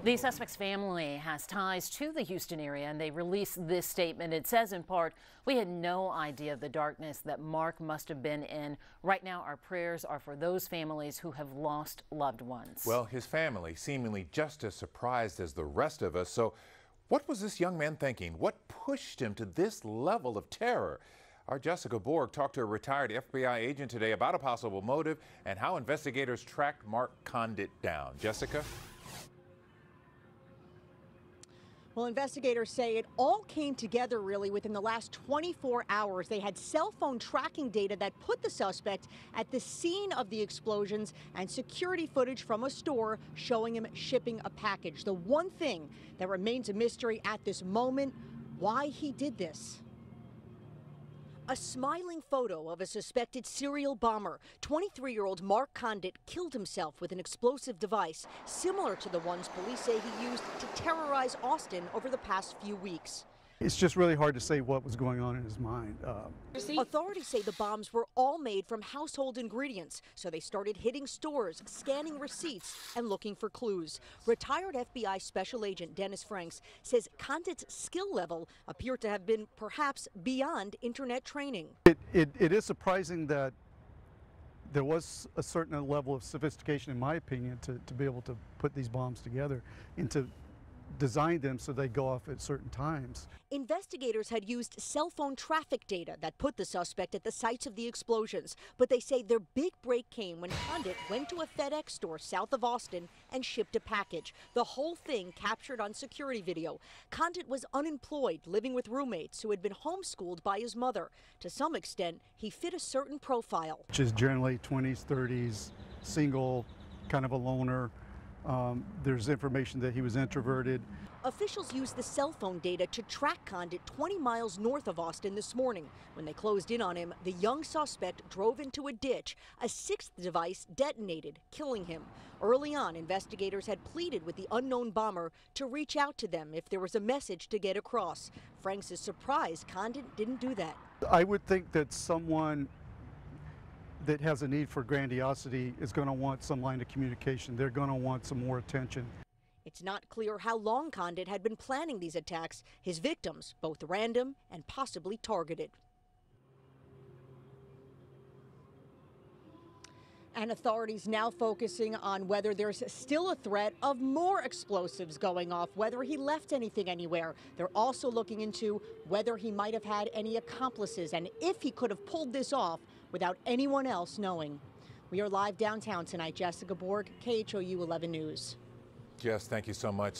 The suspect's family has ties to the Houston area, and they released this statement. It says in part, "We had no idea of the darkness that Mark must have been in. Right now, our prayers are for those families who have lost loved ones." Well, his family seemingly just as surprised as the rest of us. So what was this young man thinking? What pushed him to this level of terror? Our Jessica Borg talked to a retired FBI agent today about a possible motive and how investigators tracked Mark Conditt down. Jessica? Well, investigators say it all came together really within the last 24 hours. They had cell phone tracking data that put the suspect at the scene of the explosions and security footage from a store showing him shipping a package. The one thing that remains a mystery at this moment, why he did this. A smiling photo of a suspected serial bomber. 23-year-old Mark Conditt killed himself with an explosive device similar to the ones police say he used to terrorize Austin over the past few weeks. It's just really hard to say what was going on in his mind. Authorities say the bombs were all made from household ingredients, so they started hitting stores, scanning receipts, and looking for clues. Retired FBI Special Agent Dennis Franks says Conditt's skill level appeared to have been perhaps beyond internet training. It is surprising that there was a certain level of sophistication, in my opinion, to be able to put these bombs together and to design them so they go off at certain times. Investigators had used cell phone traffic data that put the suspect at the sites of the explosions, but they say their big break came when Conditt went to a FedEx store south of Austin and shipped a package. The whole thing captured on security video. Conditt was unemployed, living with roommates who had been homeschooled by his mother. To some extent, he fit a certain profile. Which is generally 20s, 30s, single, kind of a loner. There's information that he was introverted. Officials used the cell phone data to track Conditt 20 miles north of Austin this morning. When they closed in on him, the young suspect drove into a ditch. A sixth device detonated, killing him. Early on, investigators had pleaded with the unknown bomber to reach out to them if there was a message to get across. Franks is surprised Conditt didn't do that. I would think that someone that has a need for grandiosity is going to want some line of communication. They're going to want some more attention. It's not clear how long Conditt had been planning these attacks. His victims, both random and possibly targeted. And authorities now focusing on whether there's still a threat of more explosives going off, whether he left anything anywhere. They're also looking into whether he might have had any accomplices and if he could have pulled this off without anyone else knowing. We are live downtown tonight. Jessica Borg, KHOU 11 News. Jess, thank you so much.